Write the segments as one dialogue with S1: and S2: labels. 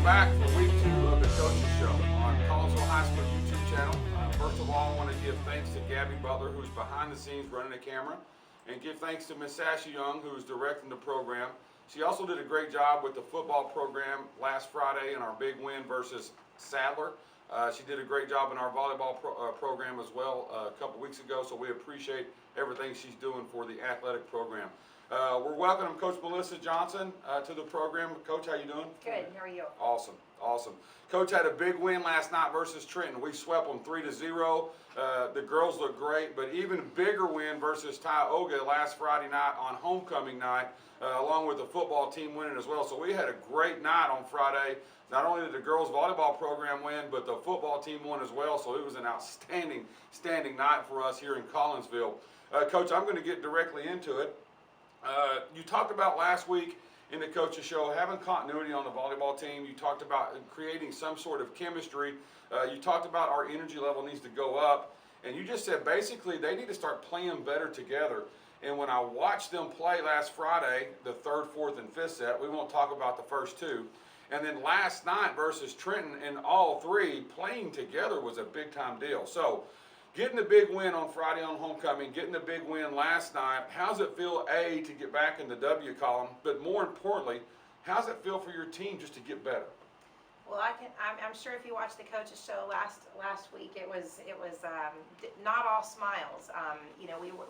S1: We're back for week 2 of the Coaches Show on Collinsville High School YouTube channel. First of all, I want to give thanks to Gabby Butler, who's behind the scenes running the camera, and give thanks to Miss Sasha Young, who's directing the program. She also did a great job with the football program last Friday in our big win versus Sadler. She did a great job in our volleyball program as well a couple weeks ago, so we appreciate everything she's doing for the athletic program. We're welcoming Coach Melissa Johnson to the program. Coach, how you doing?
S2: Good. How are you?
S1: Awesome, awesome. Coach had a big win last night versus Trenton. We swept them 3-0. The girls look great, but even bigger win versus Tioga last Friday night on homecoming night, along with the football team winning as well. So we had a great night on Friday. Not only did the girls volleyball program win, but the football team won as well. So it was an outstanding night for us here in Collinsville. Coach, I'm going to get directly into it. You talked about last week in the Coaches Show having continuity on the volleyball team. You talked about creating some sort of chemistry. You talked about our energy level needs to go up. And you just said basically they need to start playing better together. And when I watched them play last Friday, the third, fourth, and fifth set, we won't talk about the first two. And then last night versus Trenton, and all three playing together was a big time deal. So getting the big win on Friday on homecoming, getting the big win last night, how's it feel, A, to get back in the W column, but more importantly, how's it feel for your team just to get better?
S2: Well, I'm sure if you watched the Coaches Show last week, it was not all smiles.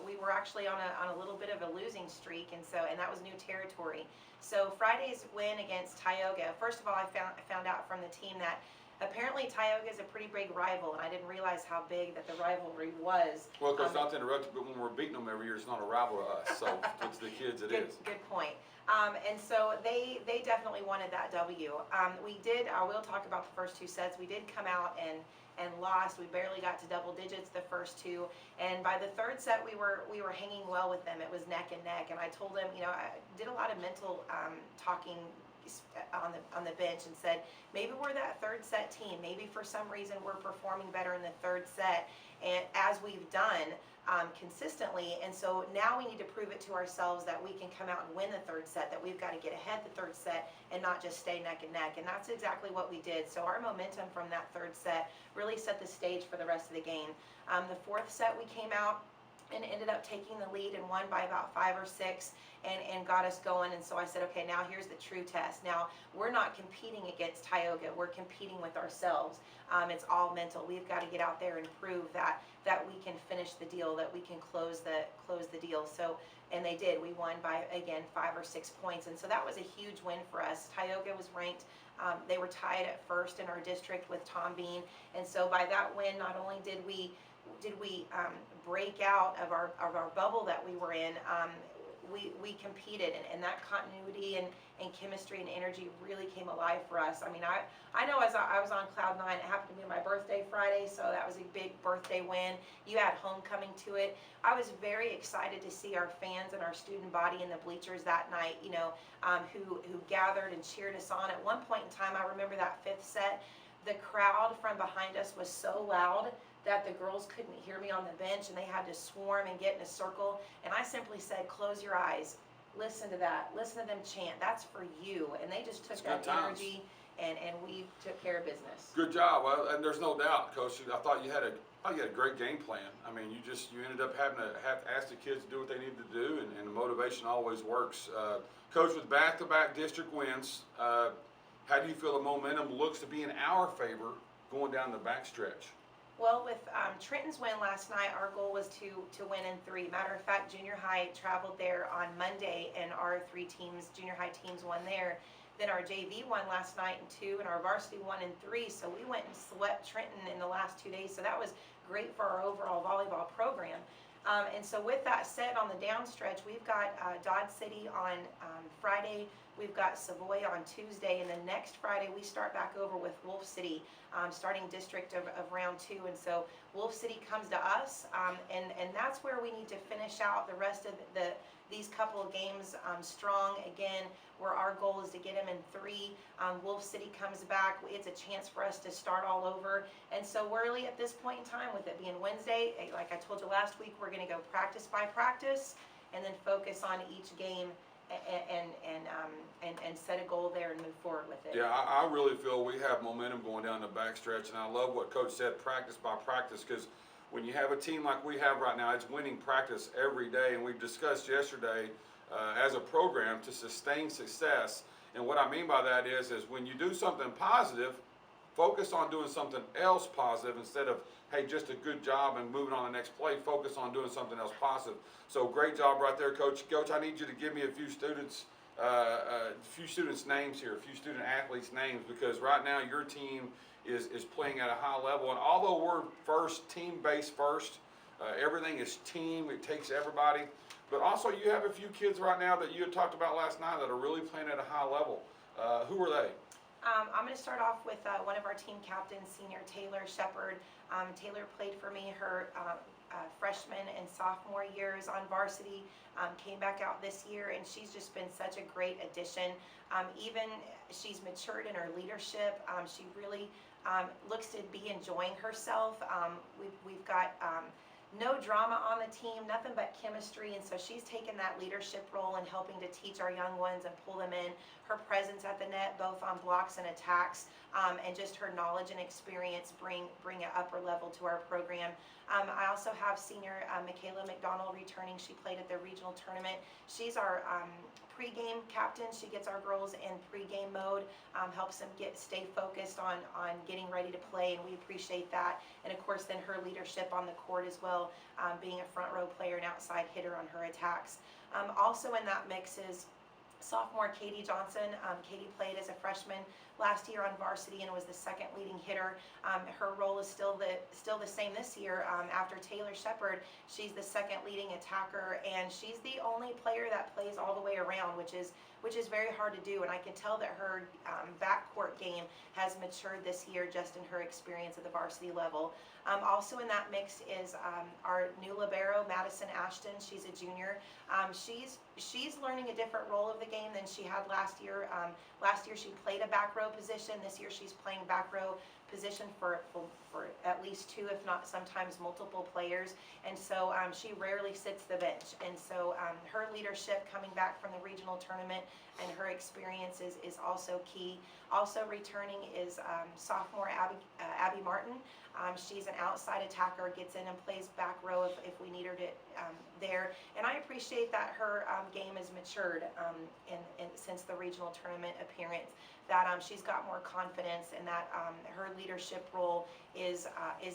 S2: We were actually on a little bit of a losing streak, and that was new territory. So Friday's win against Tioga. First of all, I found out from the team that apparently Tioga is a pretty big rival, and I didn't realize how big that the rivalry was.
S1: Well, because not to interrupt you, but when we're beating them every year, it's not a rival to us. So it's the kids, it is.
S2: Good point. And so they definitely wanted that W. I will talk about the first two sets. We did come out and lost. We barely got to double digits the first two, and by the third set we were hanging well with them. It was neck and neck, and I told them, I did a lot of mental talking on the bench and said, maybe we're that third set team. Maybe for some reason we're performing better in the third set, and as we've done consistently. And so now we need to prove it to ourselves that we can come out and win the third set, that we've got to get ahead the third set and not just stay neck and neck. And that's exactly what we did. So our momentum from that third set really set the stage for the rest of the game. The fourth set we came out and ended up taking the lead and won by about 5 or 6 and got us going. And so I said, okay, now here's the true test. Now we're not competing against Tioga, we're competing with ourselves. It's all mental. We've got to get out there and prove that we can finish the deal, that we can close the deal. So, and they did. We won by, again, 5 or 6 points, and so that was a huge win for us. Tioga was ranked. They were tied at first in our district with Tom Bean, and so by that win, not only did we break out of our bubble that we were in, we competed, and that continuity and chemistry and energy really came alive for us. I mean, I know as I was on cloud 9, it happened to be my birthday Friday, so that was a big birthday win. You add homecoming to it. I was very excited to see our fans and our student body in the bleachers that night, who gathered and cheered us on. At one point in time, I remember that fifth set, the crowd from behind us was so loud that the girls couldn't hear me on the bench, and they had to swarm and get in a circle. And I simply said, close your eyes, listen to that, listen to them chant, that's for you. And they just took that energy, and we took care of business.
S1: Good job. Well, and there's no doubt, Coach. I thought you had a great game plan. I mean, you ended up having to ask the kids to do what they needed to do, and the motivation always works. Coach, with back-to-back district wins, how do you feel the momentum looks to be in our favor going down the backstretch?
S2: Well, with Trenton's win last night, our goal was to win in 3. Matter of fact, junior high traveled there on Monday, and our 3 teams, junior high teams, won there. Then our JV won last night in 2, and our varsity won in 3. So we went and swept Trenton in the last 2 days. So that was great for our overall volleyball program. And so with that said, on the downstretch, we've got Dodge City on Friday. We've got Savoy on Tuesday, and then next Friday we start back over with Wolf City, starting district of round 2. And so Wolf City comes to us, and that's where we need to finish out the rest of these couple of games strong. Again, where our goal is to get them in 3. Wolf City comes back. It's a chance for us to start all over. And so really at this point in time, with it being Wednesday, like I told you last week, we're going to go practice by practice and then focus on each game and set a goal there and move forward with it.
S1: Yeah, I really feel we have momentum going down the backstretch, and I love what Coach said, practice by practice, because when you have a team like we have right now, it's winning practice every day, and we discussed yesterday as a program to sustain success. And what I mean by that is when you do something positive, focus on doing something else positive instead of, hey, just a good job and moving on the next play. Focus on doing something else positive. So great job right there, Coach. Coach, I need you to give me a few students' names here, a few student athletes' names, because right now your team is playing at a high level. And although we're first, team-based first, everything is team. It takes everybody. But also you have a few kids right now that you had talked about last night that are really playing at a high level. Who are they?
S2: I'm going to start off with one of our team captains, senior Taylor Shepard. Taylor played for me her freshman and sophomore years on varsity, came back out this year, and she's just been such a great addition. Even she's matured in her leadership. She really looks to be enjoying herself. We've got no drama on the team, nothing but chemistry, and so she's taken that leadership role in helping to teach our young ones and pull them in. Her presence at the net, both on blocks and attacks, and just her knowledge and experience bring an upper level to our program. I also have senior Michaela McDonald returning. She played at the regional tournament. She's our pregame captain. She gets our girls in pregame mode, helps them stay focused on getting ready to play, and we appreciate that. And of course then her leadership on the court as well, being a front row player and outside hitter on her attacks. Also in that mix is sophomore Katie Johnson. Katie played as a freshman last year on varsity and was the second leading hitter. Her role is still the same this year. After Taylor Shepard, she's the second leading attacker, and she's the only player that plays all the way around, which is very hard to do. And I can tell that her backcourt game has matured this year just in her experience at the varsity level. Also in that mix is our new libero, Madison Ashton. She's a junior. She's learning a different role of the game than she had last year. Last year she played a back row position. This year she's playing back row position for at least two, if not sometimes multiple players. And so she rarely sits the bench. And so her leadership coming back from the regional tournament and her experience is also key. Also returning is sophomore Abby Martin. She's an outside attacker, gets in and plays back row if we need her to there. And I appreciate that her game has matured since the regional tournament appearance, that she's got more confidence and that her leadership role is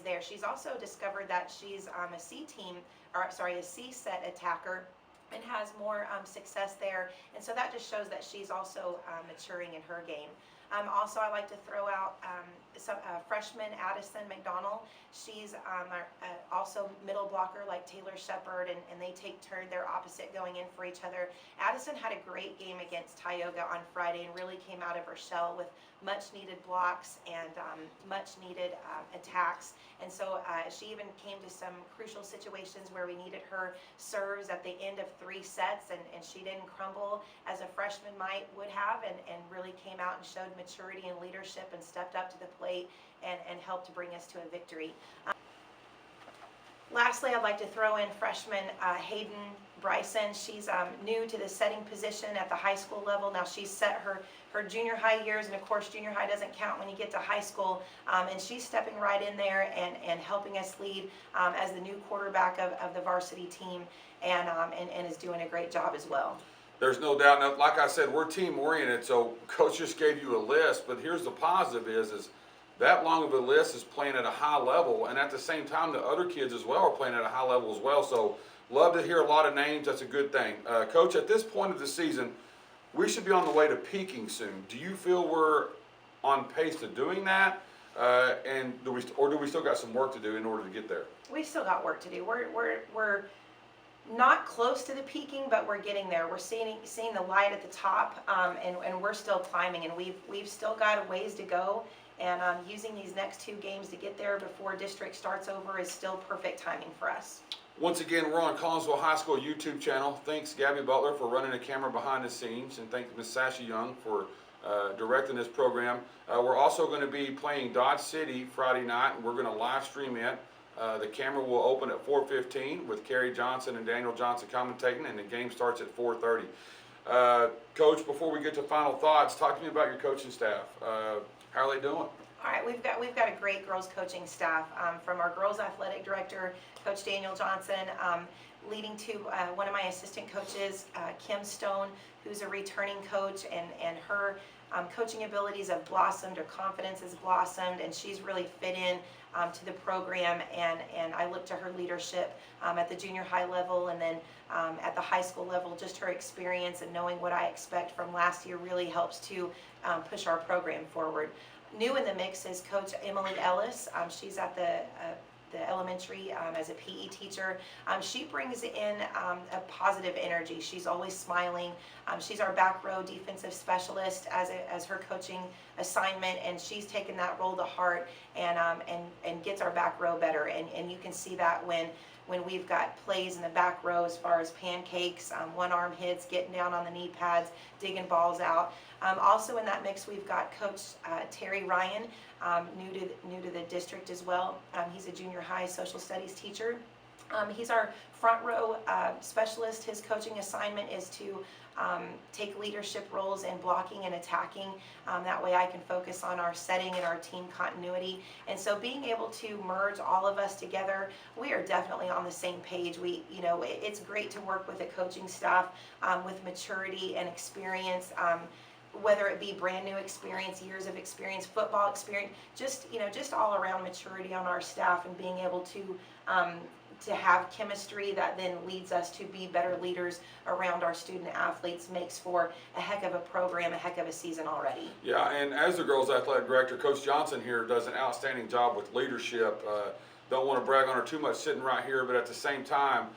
S2: there. She's also discovered that she's a a C set attacker and has more success there. And so that just shows that she's also maturing in her game. Also, I like to throw out freshman Addison McDonald. She's also middle blocker like Taylor Shepard, and they take turn. They're opposite going in for each other. Addison had a great game against Tioga on Friday and really came out of her shell with much needed blocks and much needed attacks. And so she even came to some crucial situations where we needed her serves at the end of 3 sets, and she didn't crumble as a freshman would have, and really came out and showed maturity and leadership and stepped up to the plate and helped to bring us to a victory. Lastly, I'd like to throw in freshman Hayden Bryson. She's new to the setting position at the high school level. Now she's set her junior high years, and of course junior high doesn't count when you get to high school, and she's stepping right in there and helping us lead as the new quarterback of the varsity team, and is doing a great job as well.
S1: There's no doubt. Now, like I said, we're team oriented, so Coach just gave you a list, but here's the positive is that long of a list is playing at a high level, and at the same time the other kids as well are playing at a high level as well. So love to hear a lot of names. That's a good thing. Coach, at this point of the season, we should be on the way to peaking soon. Do you feel we're on pace to doing that? And do we still got some work to do in order to get there?
S2: We still got work to do. We're not close to the peaking, but we're getting there. We're seeing the light at the top, and we're still climbing, and we've still got a ways to go. And using these next 2 games to get there before district starts over is still perfect timing for us.
S1: Once again, we're on Collinsville High School YouTube channel. Thanks Gabby Butler for running the camera behind the scenes, and thanks Miss Sasha Young for directing this program. We're also going to be playing Dodge City Friday night, and we're going to live stream it. The camera will open at 4:15 with Kerry Johnson and Daniel Johnson commentating, and the game starts at 4:30. Coach, before we get to final thoughts, talk to me about your coaching staff. How are they doing?
S2: All right, we've got a great girls coaching staff, from our girls athletic director, Coach Daniel Johnson, leading to one of my assistant coaches, Kim Stone, who's a returning coach, and her coaching abilities have blossomed, her confidence has blossomed, and she's really fit in to the program, and I look to her leadership at the junior high level, and then at the high school level. Just her experience and knowing what I expect from last year really helps to push our program forward. New in the mix is Coach Emily Ellis. She's at the elementary as a PE teacher. She brings in a positive energy. She's always smiling. She's our back row defensive specialist as her coaching assignment, and she's taken that role to heart and gets our back row better. And you can see that when we've got plays in the back row as far as pancakes, one arm hits, getting down on the knee pads, digging balls out. Also in that mix, we've got Coach Terry Ryan, new to the district as well. He's a junior high social studies teacher. He's our front row specialist. His coaching assignment is to take leadership roles in blocking and attacking. That way I can focus on our setting and our team continuity. And so being able to merge all of us together, we are definitely on the same page. It's great to work with a coaching staff with maturity and experience. Whether it be brand new experience, years of experience, football experience, just all around maturity on our staff, and being able to have chemistry that then leads us to be better leaders around our student athletes makes for a heck of a program, a heck of a season already.
S1: Yeah, and as the girls athletic director, Coach Johnson here does an outstanding job with leadership. Don't want to brag on her too much sitting right here, but at the same time,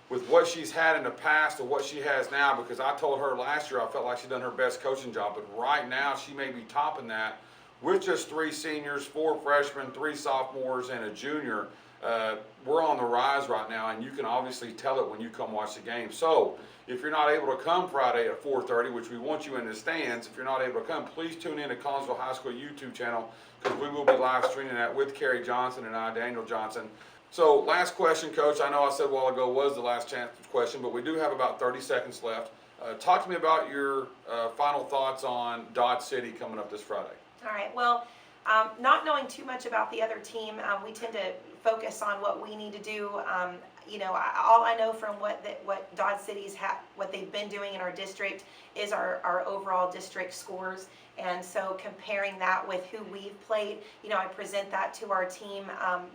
S1: with what she's had in the past and what she has now, because I told her last year I felt like she'd done her best coaching job, but right now she may be topping that with just 3 seniors, 4 freshmen, 3 sophomores, and a junior. We're on the rise right now, and you can obviously tell it when you come watch the game. So if you're not able to come Friday at 4:30, which we want you in the stands, if you're not able to come, please tune in to Collinsville High School YouTube channel, because we will be live streaming that with Carrie Johnson and I, Daniel Johnson. So last question, Coach. I know I said a while ago was the last chance question, but we do have about 30 seconds left. Talk to me about your final thoughts on Dodge City coming up this Friday.
S2: All right, well, not knowing too much about the other team, we tend to focus on what we need to do. All I know from what Dodge City's what they've been doing in our district is our overall district scores. And so comparing that with who we've played, I present that to our team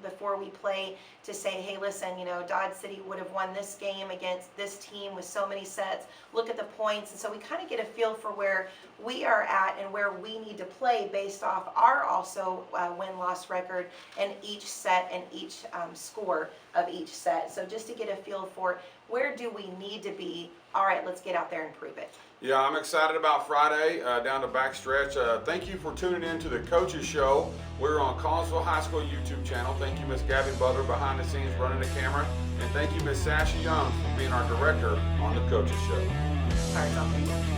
S2: before we play to say, hey, listen, Dodge City would have won this game against this team with so many sets. Look at the points. And so we kind of get a feel for where we are at and where we need to play based off our also win-loss record and each set and each score of each set. So just to get a feel for where do we need to be, all right, let's get out there and prove it.
S1: Yeah, I'm excited about Friday down the backstretch. Thank you for tuning in to the Coaches Show. We're on Collinsville High School YouTube channel. Thank you, Miss Gabby Butler, behind the scenes running the camera. And thank you, Miss Sasha Young, for being our director on the Coaches Show.
S2: All right, so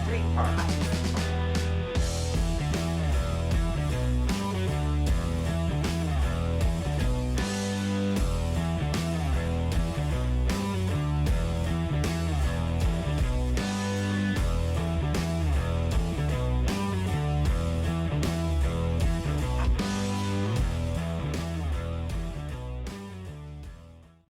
S2: 3, 4, 5.